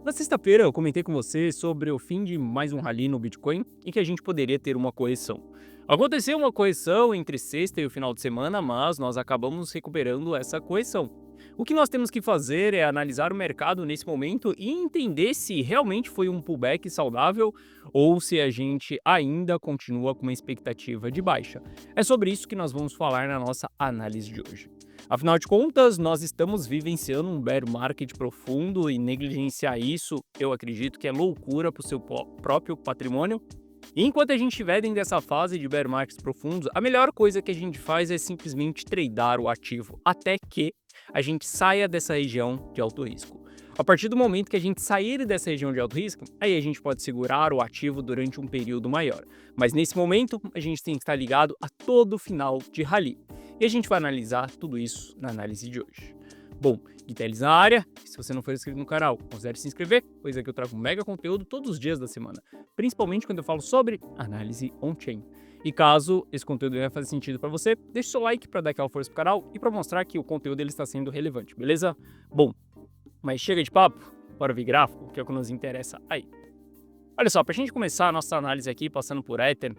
Na sexta-feira, eu comentei com você sobre o fim de mais um rally no Bitcoin e que a gente poderia ter uma correção. Aconteceu uma correção entre sexta e o final de semana, mas nós acabamos recuperando essa correção. O que nós temos que fazer é analisar o mercado nesse momento e entender se realmente foi um pullback saudável ou se a gente ainda continua com uma expectativa de baixa. É sobre isso que nós vamos falar na nossa análise de hoje. Afinal de contas, nós estamos vivenciando um bear market profundo e negligenciar isso, eu acredito que é loucura para o seu próprio patrimônio. E enquanto a gente estiver dentro dessa fase de bear markets profundos, a melhor coisa que a gente faz é simplesmente tradear o ativo, até que a gente saia dessa região de alto risco. A partir do momento que a gente sair dessa região de alto risco, aí a gente pode segurar o ativo durante um período maior. Mas nesse momento, a gente tem que estar ligado a todo final de rally. E a gente vai analisar tudo isso na análise de hoje. Bom, Guitelis na área, se você não for inscrito no canal, considere se inscrever, pois aqui eu trago mega conteúdo todos os dias da semana, principalmente quando eu falo sobre análise on-chain. E caso esse conteúdo venha fazer sentido para você, deixe seu like para dar aquela força pro canal e para mostrar que o conteúdo ele está sendo relevante, beleza? Bom, mas chega de papo, bora ver gráfico, que é o que nos interessa aí. Olha só, para a gente começar a nossa análise aqui, passando por Ether,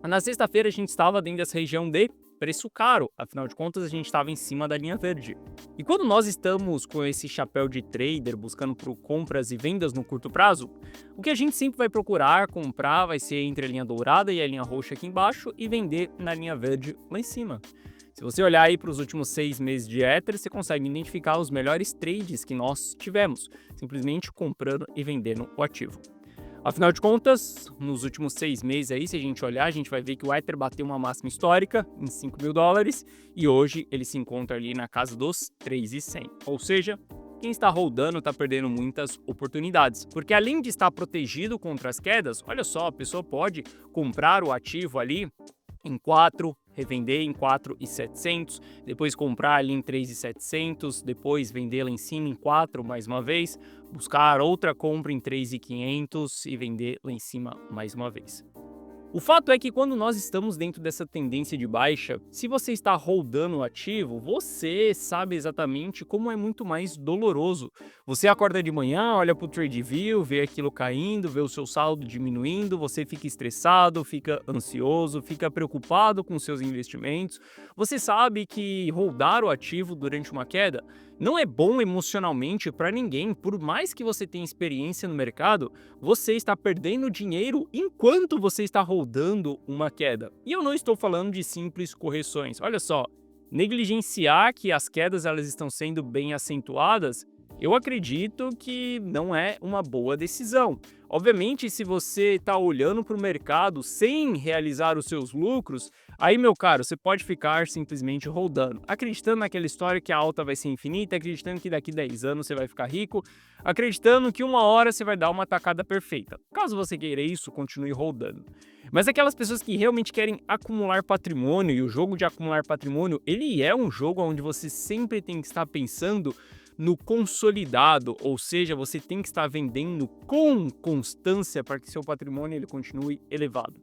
na sexta-feira a gente estava dentro dessa região de preço caro, afinal de contas a gente estava em cima da linha verde. E quando nós estamos com esse chapéu de trader buscando por compras e vendas no curto prazo, o que a gente sempre vai procurar comprar vai ser entre a linha dourada e a linha roxa aqui embaixo e vender na linha verde lá em cima. Se você olhar aí para os últimos 6 meses de Ether, você consegue identificar os melhores trades que nós tivemos, simplesmente comprando e vendendo o ativo. Afinal de contas, nos últimos 6 meses aí, se a gente olhar, a gente vai ver que o Ether bateu uma máxima histórica em $5.000 e hoje ele se encontra ali na casa dos 3.100. Ou seja, quem está holdando está perdendo muitas oportunidades, porque além de estar protegido contra as quedas, olha só, a pessoa pode comprar o ativo ali em 4, revender em 4.700, depois comprar ali em 3.700, depois vender lá em cima em 4 mais uma vez, buscar outra compra em 3.500 e vender lá em cima mais uma vez. O fato é que quando nós estamos dentro dessa tendência de baixa, se você está holdando o ativo, você sabe exatamente como é muito mais doloroso. Você acorda de manhã, olha para o TradeView, vê aquilo caindo, vê o seu saldo diminuindo, você fica estressado, fica ansioso, fica preocupado com seus investimentos. Você sabe que holdar o ativo durante uma queda não é bom emocionalmente para ninguém, por mais que você tenha experiência no mercado, você está perdendo dinheiro enquanto você está rodando uma queda. E eu não estou falando de simples correções. Olha só, negligenciar que as quedas elas estão sendo bem acentuadas, eu acredito que não é uma boa decisão. Obviamente, se você está olhando para o mercado sem realizar os seus lucros, aí, meu caro, você pode ficar simplesmente rodando, acreditando naquela história que a alta vai ser infinita, acreditando que daqui 10 anos você vai ficar rico, acreditando que uma hora você vai dar uma tacada perfeita. Caso você queira isso, continue rodando. Mas aquelas pessoas que realmente querem acumular patrimônio, e o jogo de acumular patrimônio, ele é um jogo onde você sempre tem que estar pensando no consolidado, ou seja, você tem que estar vendendo com constância para que seu patrimônio ele continue elevado.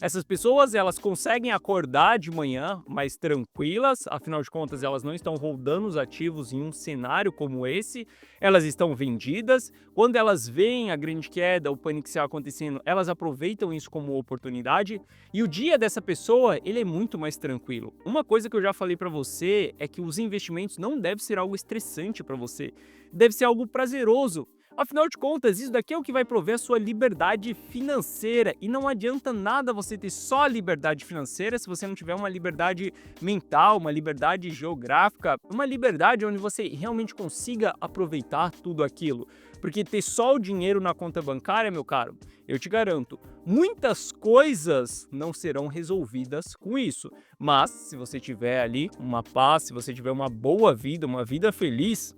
Essas pessoas, elas conseguem acordar de manhã mais tranquilas, afinal de contas, elas não estão holdando os ativos em um cenário como esse, elas estão vendidas. Quando elas veem a grande queda, o pânico inicial acontecendo, elas aproveitam isso como oportunidade e o dia dessa pessoa, ele é muito mais tranquilo. Uma coisa que eu já falei para você é que os investimentos não devem ser algo estressante para você, deve ser algo prazeroso. Afinal de contas, isso daqui é o que vai prover a sua liberdade financeira e não adianta nada você ter só liberdade financeira se você não tiver uma liberdade mental, uma liberdade geográfica, uma liberdade onde você realmente consiga aproveitar tudo aquilo. Porque ter só o dinheiro na conta bancária, meu caro, eu te garanto, muitas coisas não serão resolvidas com isso. Mas se você tiver ali uma paz, se você tiver uma boa vida, uma vida feliz,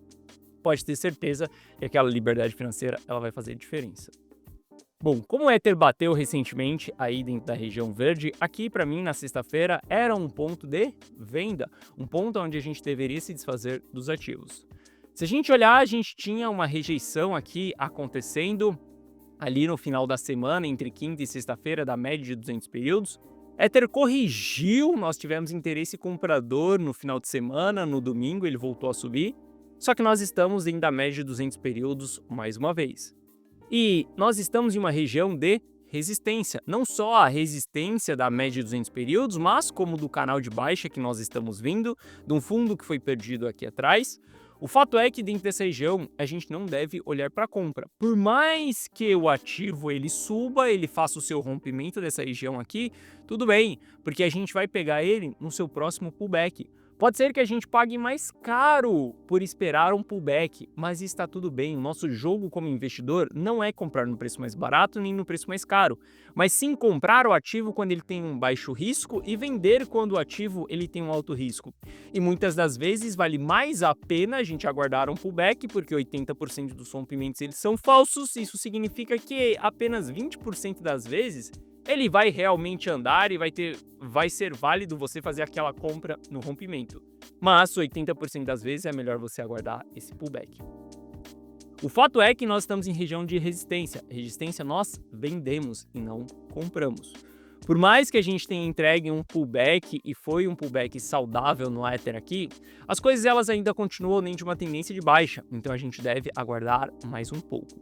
pode ter certeza que aquela liberdade financeira ela vai fazer diferença. Bom, como o Ether bateu recentemente aí dentro da região verde, aqui para mim na sexta-feira era um ponto de venda, um ponto onde a gente deveria se desfazer dos ativos. Se a gente olhar, a gente tinha uma rejeição aqui acontecendo ali no final da semana, entre quinta e sexta-feira, da média de 200 períodos. Ether corrigiu, nós tivemos interesse comprador no final de semana, no domingo ele voltou a subir. Só que nós estamos dentro da média de 200 períodos mais uma vez. E nós estamos em uma região de resistência, não só a resistência da média de 200 períodos, mas como do canal de baixa que nós estamos vindo, de um fundo que foi perdido aqui atrás. O fato é que dentro dessa região a gente não deve olhar para a compra. Por mais que o ativo ele suba, ele faça o seu rompimento dessa região aqui, tudo bem, porque a gente vai pegar ele no seu próximo pullback. Pode ser que a gente pague mais caro por esperar um pullback, mas está tudo bem. O nosso jogo como investidor não é comprar no preço mais barato nem no preço mais caro, mas sim comprar o ativo quando ele tem um baixo risco e vender quando o ativo ele tem um alto risco. E muitas das vezes vale mais a pena a gente aguardar um pullback, porque 80% dos rompimentos eles são falsos. Isso significa que apenas 20% das vezes ele vai realmente andar e vai ser válido você fazer aquela compra no rompimento. Mas 80% das vezes é melhor você aguardar esse pullback. O fato é que nós estamos em região de resistência. Resistência nós vendemos e não compramos. Por mais que a gente tenha entregue um pullback e foi um pullback saudável no Ether aqui, as coisas elas ainda continuam dentro de uma tendência de baixa, então a gente deve aguardar mais um pouco.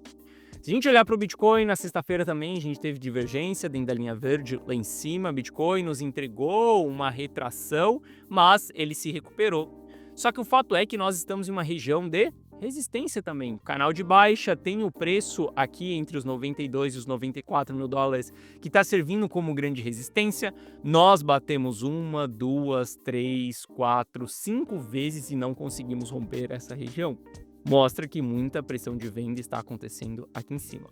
Se a gente olhar para o Bitcoin, na sexta-feira também a gente teve divergência dentro da linha verde lá em cima. Bitcoin nos entregou uma retração, mas ele se recuperou. Só que o fato é que nós estamos em uma região de resistência também. O canal de baixa tem o preço aqui entre os 92 e os 94 mil dólares que está servindo como grande resistência. Nós batemos 1, 2, 3, 4, 5 vezes e não conseguimos romper essa região. Mostra que muita pressão de venda está acontecendo aqui em cima.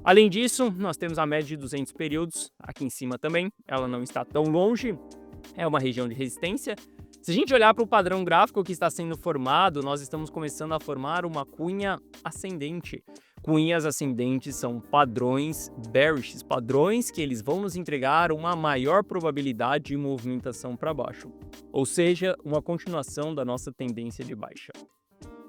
Além disso, nós temos a média de 200 períodos aqui em cima também. Ela não está tão longe, é uma região de resistência. Se a gente olhar para o padrão gráfico que está sendo formado, nós estamos começando a formar uma cunha ascendente. Cunhas ascendentes são padrões bearish, padrões que eles vão nos entregar uma maior probabilidade de movimentação para baixo. Ou seja, uma continuação da nossa tendência de baixa.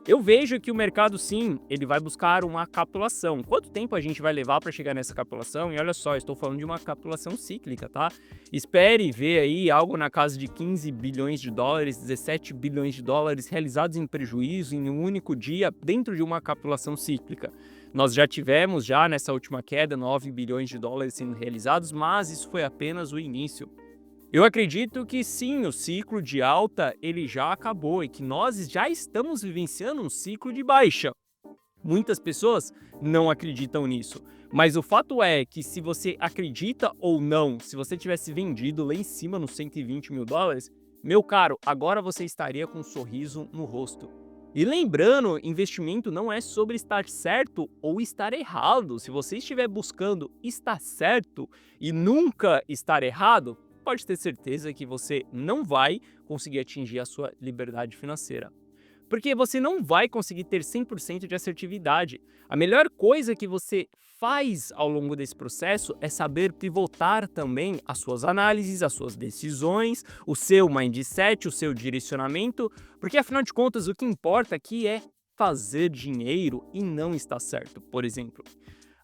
Eu vejo que o mercado, sim, ele vai buscar uma capitulação. Quanto tempo a gente vai levar para chegar nessa capitulação? E olha só, estou falando de uma capitulação cíclica, tá? Espere ver aí algo na casa de 15 bilhões de dólares, 17 bilhões de dólares realizados em prejuízo em um único dia dentro de uma capitulação cíclica. Nós já tivemos, nessa última queda, 9 bilhões de dólares sendo realizados, mas isso foi apenas o início. Eu acredito que sim, o ciclo de alta ele já acabou e que nós já estamos vivenciando um ciclo de baixa. Muitas pessoas não acreditam nisso, mas o fato é que se você acredita ou não, se você tivesse vendido lá em cima nos 120 mil dólares, meu caro, agora você estaria com um sorriso no rosto. E lembrando, investimento não é sobre estar certo ou estar errado. Se você estiver buscando estar certo e nunca estar errado, pode ter certeza que você não vai conseguir atingir a sua liberdade financeira. Porque você não vai conseguir ter 100% de assertividade. A melhor coisa que você faz ao longo desse processo é saber pivotar também as suas análises, as suas decisões, o seu mindset, o seu direcionamento, porque afinal de contas o que importa aqui é fazer dinheiro e não estar certo, por exemplo.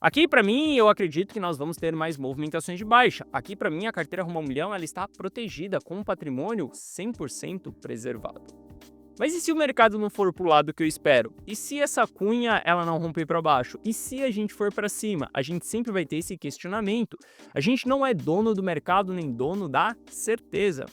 Aqui, para mim, eu acredito que nós vamos ter mais movimentações de baixa. Aqui, para mim, a carteira Rumo ao Milhão ela está protegida com um patrimônio 100% preservado. Mas e se o mercado não for para o lado que eu espero? E se essa cunha ela não romper para baixo? E se a gente for para cima? A gente sempre vai ter esse questionamento. A gente não é dono do mercado nem dono da certeza.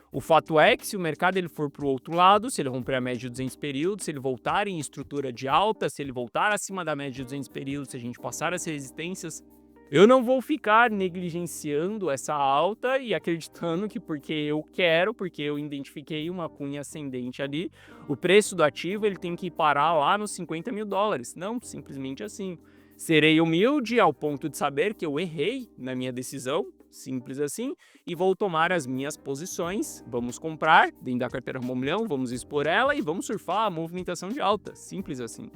O fato é que se o mercado ele for para o outro lado, se ele romper a média de 200 períodos, se ele voltar em estrutura de alta, se ele voltar acima da média de 200 períodos, se a gente passar as resistências, eu não vou ficar negligenciando essa alta e acreditando que porque eu quero, porque eu identifiquei uma cunha ascendente ali, o preço do ativo ele tem que parar lá nos 50 mil dólares. Não, simplesmente assim. Serei humilde ao ponto de saber que eu errei na minha decisão, simples assim, e vou tomar as minhas posições, vamos comprar dentro da carteira Rumo ao Milhão, vamos expor ela e vamos surfar a movimentação de alta, simples assim.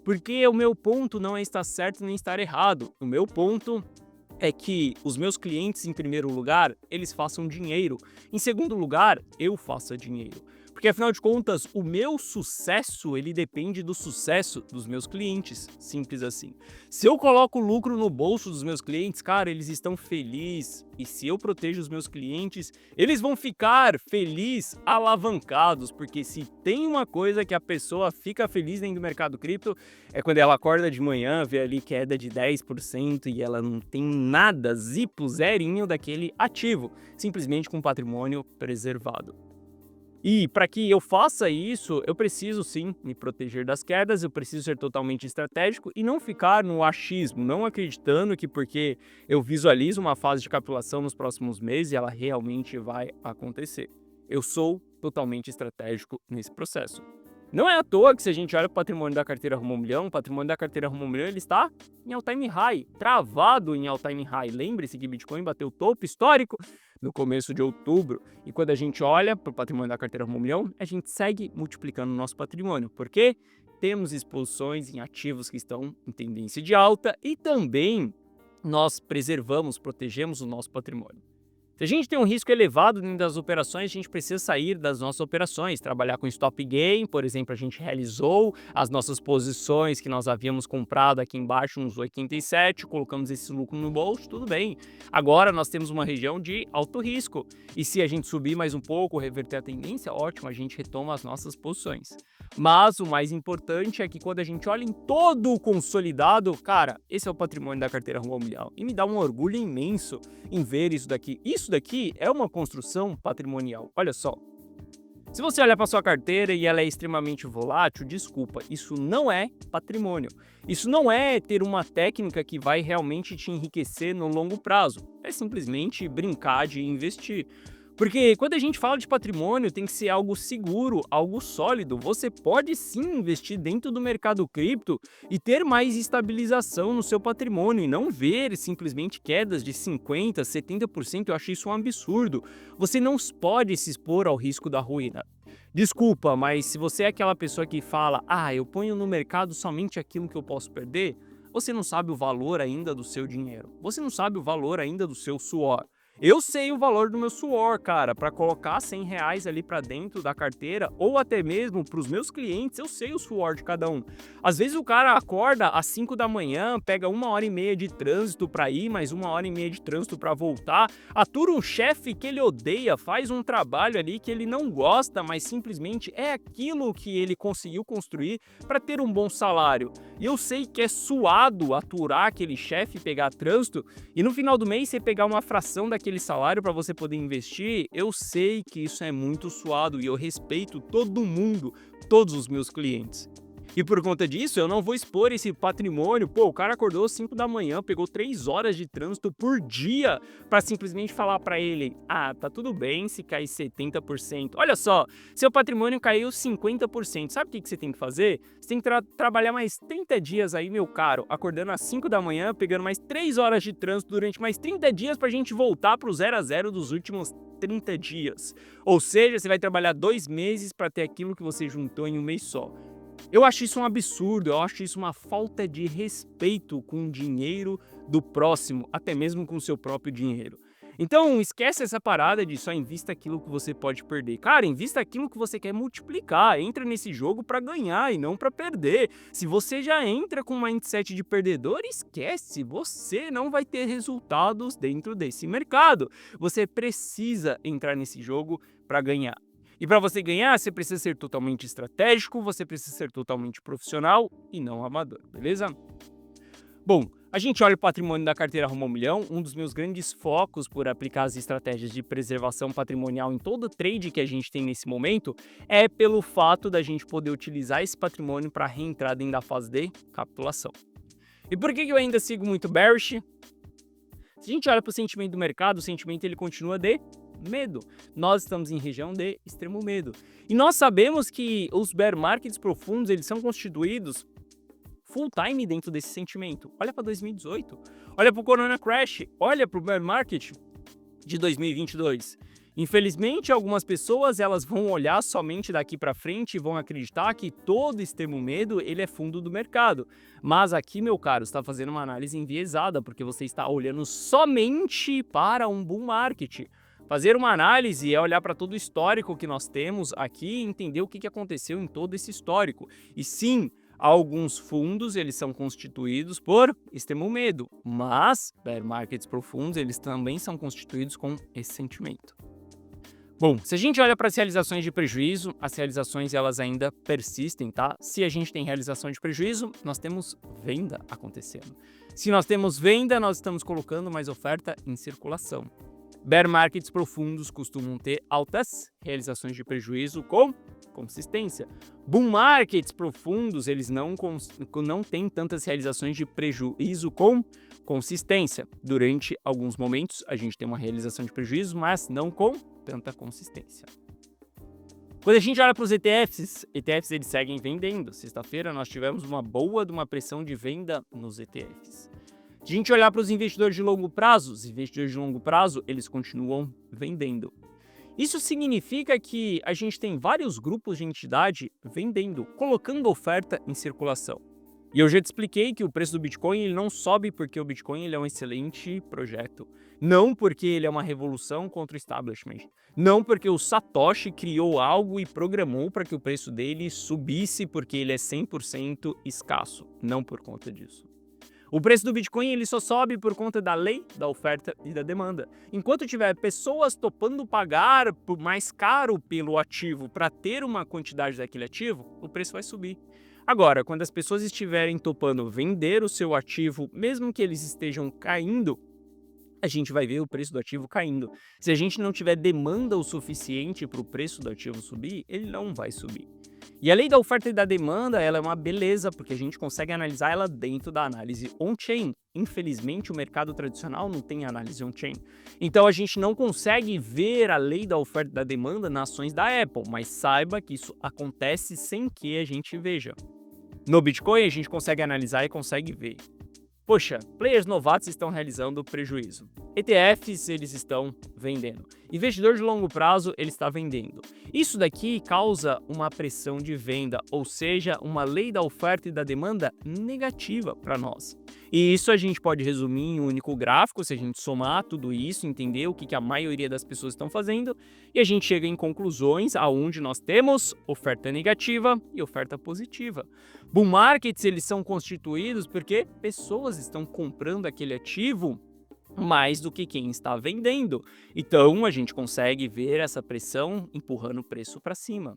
Porque o meu ponto não é estar certo nem estar errado, o meu ponto é que os meus clientes, em primeiro lugar, eles façam dinheiro, em segundo lugar, eu faça dinheiro. Porque afinal de contas, o meu sucesso, ele depende do sucesso dos meus clientes, simples assim. Se eu coloco lucro no bolso dos meus clientes, cara, eles estão felizes. E se eu protejo os meus clientes, eles vão ficar felizes, alavancados, porque se tem uma coisa que a pessoa fica feliz dentro do mercado cripto, é quando ela acorda de manhã, vê ali queda de 10% e ela não tem nada, zipo, zerinho daquele ativo, simplesmente com patrimônio preservado. E para que eu faça isso, eu preciso sim me proteger das quedas, eu preciso ser totalmente estratégico e não ficar no achismo, não acreditando que porque eu visualizo uma fase de capitulação nos próximos meses, ela realmente vai acontecer. Eu sou totalmente estratégico nesse processo. Não é à toa que se a gente olha o patrimônio da carteira rumo ao milhão, o patrimônio da carteira rumo ao milhão, ele está em all-time high, travado em all-time high. Lembre-se que Bitcoin bateu o topo histórico no começo de outubro. E quando a gente olha para o patrimônio da carteira rumo ao milhão, a gente segue multiplicando o nosso patrimônio, porque temos exposições em ativos que estão em tendência de alta e também nós preservamos, protegemos o nosso patrimônio. Se a gente tem um risco elevado dentro das operações, a gente precisa sair das nossas operações, trabalhar com stop gain, por exemplo, a gente realizou as nossas posições que nós havíamos comprado aqui embaixo, uns 87, colocamos esse lucro no bolso, tudo bem. Agora nós temos uma região de alto risco, e se a gente subir mais um pouco, reverter a tendência, ótimo, a gente retoma as nossas posições. Mas o mais importante é que quando a gente olha em todo o consolidado, cara, esse é o patrimônio da carteira rumo ao milhão. E me dá um orgulho imenso em ver isso daqui. Isso daqui é uma construção patrimonial. Olha só. Se você olhar para sua carteira e ela é extremamente volátil, desculpa, isso não é patrimônio. Isso não é ter uma técnica que vai realmente te enriquecer no longo prazo. É simplesmente brincar de investir. Porque quando a gente fala de patrimônio, tem que ser algo seguro, algo sólido. Você pode sim investir dentro do mercado cripto e ter mais estabilização no seu patrimônio e não ver simplesmente quedas de 50%, 70%. Eu acho isso um absurdo. Você não pode se expor ao risco da ruína. Desculpa, mas se você é aquela pessoa que fala, eu ponho no mercado somente aquilo que eu posso perder, você não sabe o valor ainda do seu dinheiro. Você não sabe o valor ainda do seu suor. Eu sei o valor do meu suor, cara, para colocar R$ 100 ali para dentro da carteira ou até mesmo para os meus clientes, eu sei o suor de cada um. Às vezes o cara acorda às 5 da manhã, pega 1h30 de trânsito para ir, mais 1h30 de trânsito para voltar, atura um chefe que ele odeia, faz um trabalho ali que ele não gosta, mas simplesmente é aquilo que ele conseguiu construir para ter um bom salário. E eu sei que é suado aturar aquele chefe, pegar trânsito e no final do mês você pegar uma fração daquele salário para você poder investir, eu sei que isso é muito suado e eu respeito todo mundo, todos os meus clientes. E por conta disso, eu não vou expor esse patrimônio. Pô, o cara acordou às 5 da manhã, pegou 3 horas de trânsito por dia para simplesmente falar para ele, tá tudo bem se cair 70%. Olha só, seu patrimônio caiu 50%. Sabe o que você tem que fazer? Você tem que trabalhar mais 30 dias aí, meu caro, acordando às 5 da manhã, pegando mais 3 horas de trânsito durante mais 30 dias para a gente voltar para o 0 a 0 dos últimos 30 dias. Ou seja, você vai trabalhar 2 meses para ter aquilo que você juntou em um mês só. Eu acho isso um absurdo, eu acho isso uma falta de respeito com o dinheiro do próximo, até mesmo com o seu próprio dinheiro. Então, esquece essa parada de só invista aquilo que você pode perder. Cara, invista aquilo que você quer multiplicar, entra nesse jogo para ganhar e não para perder. Se você já entra com um mindset de perdedor, esquece, você não vai ter resultados dentro desse mercado. Você precisa entrar nesse jogo para ganhar. E para você ganhar, você precisa ser totalmente estratégico, você precisa ser totalmente profissional e não amador, beleza? Bom, a gente olha o patrimônio da carteira rumo ao milhão, um dos meus grandes focos por aplicar as estratégias de preservação patrimonial em todo trade que a gente tem nesse momento é pelo fato da gente poder utilizar esse patrimônio para reentrar dentro da fase de capitulação. E por que eu ainda sigo muito bearish? Se a gente olha para o sentimento do mercado, o sentimento ele continua de medo. Nós estamos em região de extremo medo. E nós sabemos que os bear markets profundos, eles são constituídos full time dentro desse sentimento. Olha para 2018, olha para o Corona Crash, olha para o bear market de 2022. Infelizmente, algumas pessoas elas vão olhar somente daqui para frente e vão acreditar que todo extremo medo ele é fundo do mercado. Mas aqui, meu caro, está fazendo uma análise enviesada, porque você está olhando somente para um bull market. Fazer uma análise é olhar para todo o histórico que nós temos aqui e entender o que aconteceu em todo esse histórico. E sim, alguns fundos eles são constituídos por extremo medo, mas bear markets profundos eles também são constituídos com esse sentimento. Bom, se a gente olha para as realizações de prejuízo, as realizações elas ainda persistem, tá? Se a gente tem realização de prejuízo, nós temos venda acontecendo. Se nós temos venda, nós estamos colocando mais oferta em circulação. Bear markets profundos costumam ter altas realizações de prejuízo com consistência. Bull markets profundos, eles não têm tantas realizações de prejuízo com consistência. Durante alguns momentos, a gente tem uma realização de prejuízo, mas não com tanta consistência. Quando a gente olha para os ETFs eles seguem vendendo. Sexta-feira nós tivemos uma pressão de venda nos ETFs. Se a gente olhar para os investidores de longo prazo, os investidores de longo prazo, eles continuam vendendo. Isso significa que a gente tem vários grupos de entidade vendendo, colocando oferta em circulação. E eu já te expliquei que o preço do Bitcoin ele não sobe porque o Bitcoin ele é um excelente projeto. Não porque ele é uma revolução contra o establishment. Não porque o Satoshi criou algo e programou para que o preço dele subisse porque ele é 100% escasso. Não por conta disso. O preço do Bitcoin ele só sobe por conta da lei da oferta e da demanda. Enquanto tiver pessoas topando pagar por mais caro pelo ativo para ter uma quantidade daquele ativo, o preço vai subir. Agora, quando as pessoas estiverem topando vender o seu ativo, mesmo que eles estejam caindo, a gente vai ver o preço do ativo caindo. Se a gente não tiver demanda o suficiente para o preço do ativo subir, ele não vai subir. E a lei da oferta e da demanda, ela é uma beleza, porque a gente consegue analisar ela dentro da análise on-chain. Infelizmente, o mercado tradicional não tem análise on-chain. Então, a gente não consegue ver a lei da oferta e da demanda nas ações da Apple, mas saiba que isso acontece sem que a gente veja. No Bitcoin, a gente consegue analisar e consegue ver. Poxa, players novatos estão realizando prejuízo. ETFs, eles estão vendendo. Investidor de longo prazo, ele está vendendo. Isso daqui causa uma pressão de venda, ou seja, uma lei da oferta e da demanda negativa para nós. E isso a gente pode resumir em um único gráfico, se a gente somar tudo isso, entender o que a maioria das pessoas estão fazendo, e a gente chega em conclusões aonde nós temos oferta negativa e oferta positiva. Bull markets, eles são constituídos porque pessoas estão comprando aquele ativo mais do que quem está vendendo. Então, a gente consegue ver essa pressão empurrando o preço para cima.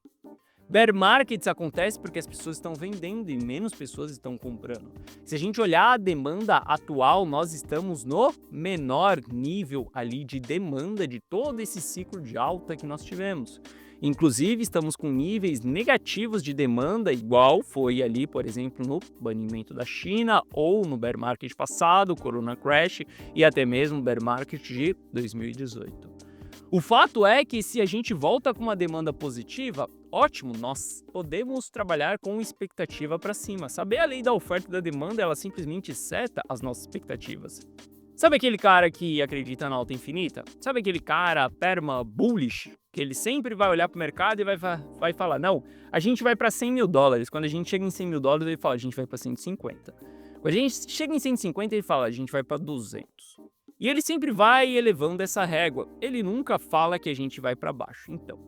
Bear markets acontece porque as pessoas estão vendendo e menos pessoas estão comprando. Se a gente olhar a demanda atual, nós estamos no menor nível ali de demanda de todo esse ciclo de alta que nós tivemos. Inclusive, estamos com níveis negativos de demanda, igual foi ali, por exemplo, no banimento da China ou no bear market passado, Corona Crash e até mesmo bear market de 2018. O fato é que se a gente volta com uma demanda positiva, ótimo, nós podemos trabalhar com expectativa para cima. Saber a lei da oferta e da demanda, ela simplesmente seta as nossas expectativas. Sabe aquele cara que acredita na alta infinita? Sabe aquele cara perma bullish? Que ele sempre vai olhar para o mercado e vai falar, não, a gente vai para 100 mil dólares. Quando a gente chega em 100 mil dólares, ele fala, a gente vai para 150. Quando a gente chega em 150, ele fala, a gente vai para 200. E ele sempre vai elevando essa régua. Ele nunca fala que a gente vai para baixo. Então,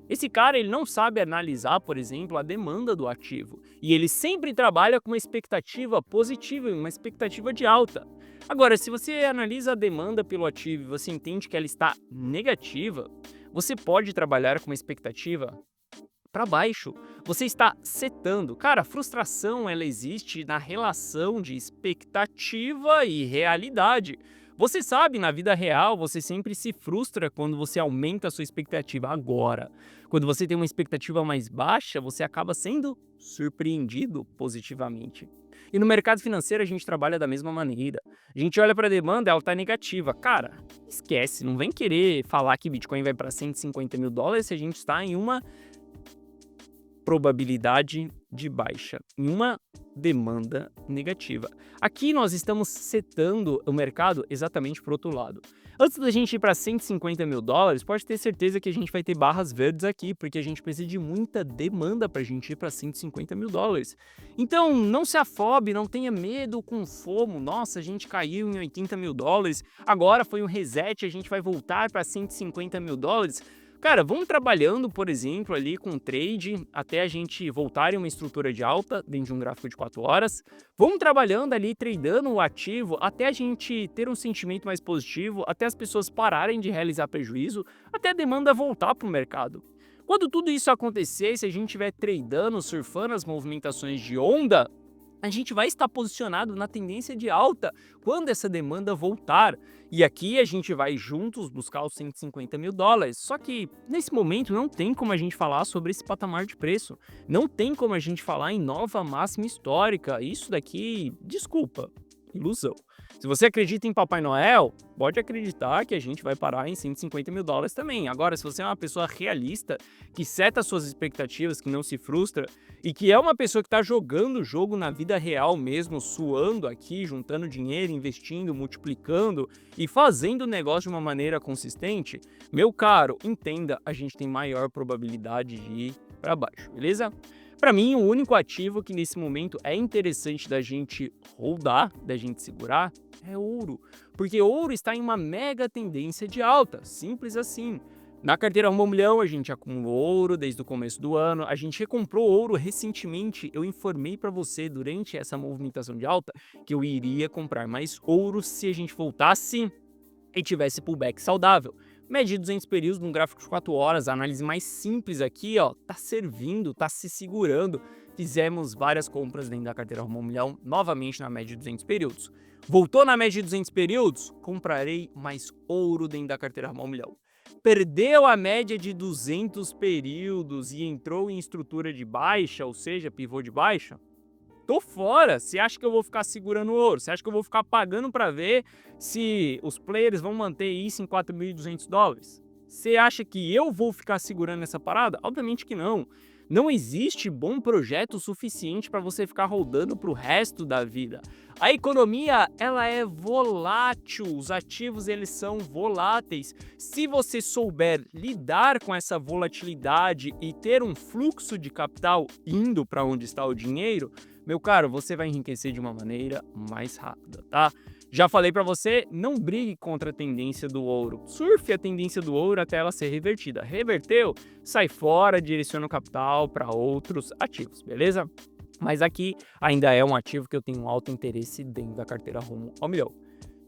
esse cara ele não sabe analisar, por exemplo, a demanda do ativo. E ele sempre trabalha com uma expectativa positiva, uma expectativa de alta. Agora, se você analisa a demanda pelo ativo e você entende que ela está negativa, você pode trabalhar com uma expectativa para baixo. Você está setando. Cara, a frustração ela existe na relação de expectativa e realidade. Você sabe, na vida real, você sempre se frustra quando você aumenta a sua expectativa. Agora, quando você tem uma expectativa mais baixa, você acaba sendo surpreendido positivamente. E no mercado financeiro a gente trabalha da mesma maneira. A gente olha para a demanda, ela está negativa. Cara, esquece, não vem querer falar que Bitcoin vai para 150 mil dólares se a gente está em uma probabilidade de baixa, em uma demanda negativa. Aqui nós estamos setando o mercado exatamente para o outro lado. Antes da gente ir para 150 mil dólares, pode ter certeza que a gente vai ter barras verdes aqui, porque a gente precisa de muita demanda para a gente ir para 150 mil dólares. Então, não se afobe, não tenha medo com FOMO. Nossa, a gente caiu em 80 mil dólares, agora foi um reset, a gente vai voltar para 150 mil dólares. Cara, vamos trabalhando, por exemplo, ali com trade até a gente voltar em uma estrutura de alta dentro de um gráfico de 4 horas. Vamos trabalhando ali, tradando o ativo até a gente ter um sentimento mais positivo, até as pessoas pararem de realizar prejuízo, até a demanda voltar para o mercado. Quando tudo isso acontecer, se a gente estiver tradando, surfando as movimentações de onda, a gente vai estar posicionado na tendência de alta quando essa demanda voltar. E aqui a gente vai juntos buscar os 150 mil dólares. Só que nesse momento não tem como a gente falar sobre esse patamar de preço. Não tem como a gente falar em nova máxima histórica. Isso daqui, desculpa, ilusão. Se você acredita em Papai Noel, pode acreditar que a gente vai parar em 150 mil dólares também. Agora, se você é uma pessoa realista, que seta suas expectativas, que não se frustra, e que é uma pessoa que está jogando o jogo na vida real mesmo, suando aqui, juntando dinheiro, investindo, multiplicando e fazendo o negócio de uma maneira consistente, meu caro, entenda, a gente tem maior probabilidade de ir para baixo, beleza? Para mim, o único ativo que nesse momento é interessante da gente holdar, da gente segurar, é ouro. Porque ouro está em uma mega tendência de alta, simples assim. Na carteira Rumo ao Milhão, a gente acumulou ouro desde o começo do ano, a gente recomprou ouro recentemente. Eu informei para você durante essa movimentação de alta que eu iria comprar mais ouro se a gente voltasse e tivesse pullback saudável. Média de 200 períodos num gráfico de 4 horas, a análise mais simples aqui, ó, tá servindo, tá se segurando. Fizemos várias compras dentro da carteira Rumo ao Milhão, novamente na média de 200 períodos. Voltou na média de 200 períodos? Comprarei mais ouro dentro da carteira Rumo ao Milhão. Perdeu a média de 200 períodos e entrou em estrutura de baixa, ou seja, pivô de baixa? Tô fora. Você acha que eu vou ficar segurando ouro? Você acha que eu vou ficar pagando para ver se os players vão manter isso em 4.200 dólares? Você acha que eu vou ficar segurando essa parada? Obviamente que não. Não existe bom projeto suficiente para você ficar rodando para o resto da vida. A economia, ela é volátil, os ativos eles são voláteis. Se você souber lidar com essa volatilidade e ter um fluxo de capital indo para onde está o dinheiro, meu caro, você vai enriquecer de uma maneira mais rápida, tá? Já falei para você, não brigue contra a tendência do ouro. Surfe a tendência do ouro até ela ser revertida. Reverteu, sai fora, direciona o capital para outros ativos, beleza? Mas aqui ainda é um ativo que eu tenho um alto interesse dentro da carteira Rumo ao Milhão.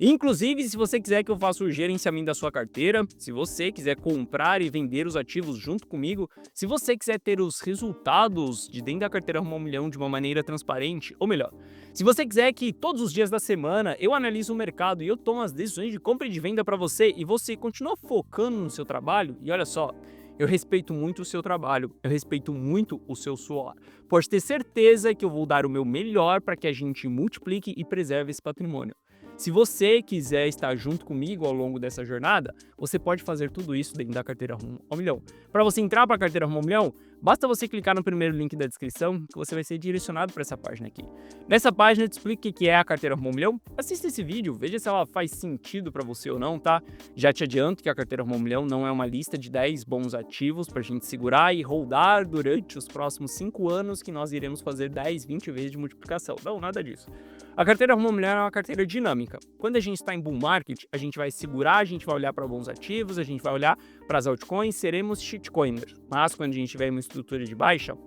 Inclusive, se você quiser que eu faça o gerenciamento da sua carteira, se você quiser comprar e vender os ativos junto comigo, se você quiser ter os resultados de dentro da carteira Rumo ao Milhão de uma maneira transparente, ou melhor, se você quiser que todos os dias da semana eu analiso o mercado e eu tomo as decisões de compra e de venda para você e você continua focando no seu trabalho, e olha só, eu respeito muito o seu trabalho, eu respeito muito o seu suor. Pode ter certeza que eu vou dar o meu melhor para que a gente multiplique e preserve esse patrimônio. Se você quiser estar junto comigo ao longo dessa jornada, você pode fazer tudo isso dentro da carteira Rumo ao Milhão. Para você entrar para a carteira Rumo ao Milhão, basta você clicar no primeiro link da descrição que você vai ser direcionado para essa página aqui. Nessa página eu te explico o que é a carteira Rumo ao Milhão. Assista esse vídeo, veja se ela faz sentido para você ou não, tá? Já te adianto que a carteira Rumo ao Milhão não é uma lista de 10 bons ativos para a gente segurar e holdar durante os próximos 5 anos que nós iremos fazer 10, 20 vezes de multiplicação. Não, nada disso. A carteira Rumo ao Milhão é uma carteira dinâmica. Quando a gente está em bull market, a gente vai segurar, a gente vai olhar para bons ativos, a gente vai olhar para as altcoins, seremos shitcoiners. Mas quando a gente tiver uma estrutura de baixa,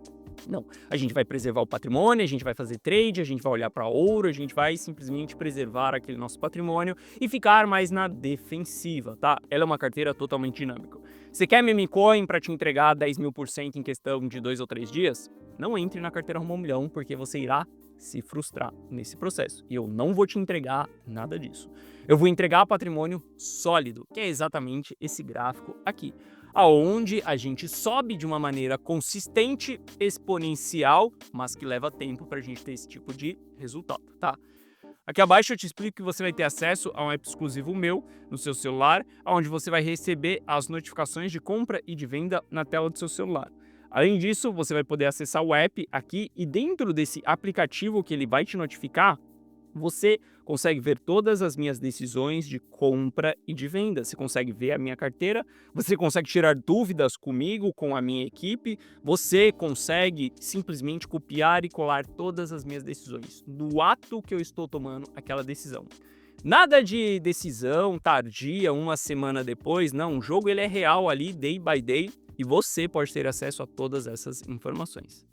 não. A gente vai preservar o patrimônio, a gente vai fazer trade, a gente vai olhar para ouro, a gente vai simplesmente preservar aquele nosso patrimônio e ficar mais na defensiva, tá? Ela é uma carteira totalmente dinâmica. Você quer meme coin para te entregar 10.000% em questão de 2 ou 3 dias? Não entre na carteira Rumo ao Milhão, porque você irá se frustrar nesse processo. E eu não vou te entregar nada disso. Eu vou entregar patrimônio sólido, que é exatamente esse gráfico aqui, aonde a gente sobe de uma maneira consistente, exponencial, mas que leva tempo para a gente ter esse tipo de resultado, tá? Aqui abaixo eu te explico que você vai ter acesso a um app exclusivo meu no seu celular, onde você vai receber as notificações de compra e de venda na tela do seu celular. Além disso, você vai poder acessar o app aqui e dentro desse aplicativo que ele vai te notificar, você consegue ver todas as minhas decisões de compra e de venda. Você consegue ver a minha carteira, você consegue tirar dúvidas comigo, com a minha equipe, você consegue simplesmente copiar e colar todas as minhas decisões no ato que eu estou tomando aquela decisão. Nada de decisão tardia, uma semana depois, não. O jogo ele é real ali, day by day, e você pode ter acesso a todas essas informações.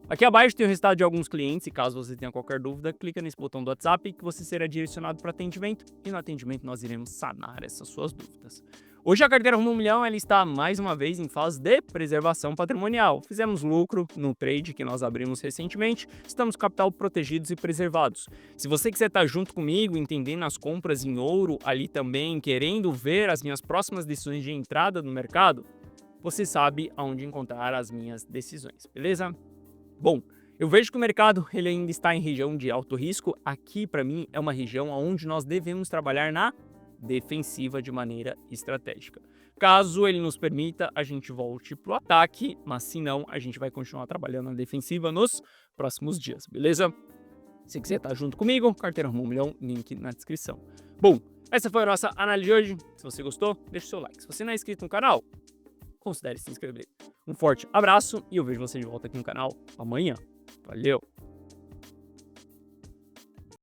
Aqui abaixo tem o resultado de alguns clientes e caso você tenha qualquer dúvida, clica nesse botão do WhatsApp que você será direcionado para atendimento e no atendimento nós iremos sanar essas suas dúvidas. Hoje a carteira Rumo 1 Milhão ela está mais uma vez em fase de preservação patrimonial. Fizemos lucro no trade que nós abrimos recentemente, estamos com capital protegidos e preservados. Se você quiser estar junto comigo, entendendo as compras em ouro ali também, querendo ver as minhas próximas decisões de entrada no mercado, você sabe aonde encontrar as minhas decisões, beleza? Bom, eu vejo que o mercado ele ainda está em região de alto risco. Aqui, para mim, é uma região onde nós devemos trabalhar na defensiva de maneira estratégica. Caso ele nos permita, a gente volte para o ataque, mas se não, a gente vai continuar trabalhando na defensiva nos próximos dias, beleza? Se quiser estar junto comigo, carteira Rumo 1 Milhão, link na descrição. Bom, essa foi a nossa análise de hoje. Se você gostou, deixa o seu like. Se você não é inscrito no canal, considere se inscrever. Um forte abraço e eu vejo você de volta aqui no canal amanhã. Valeu!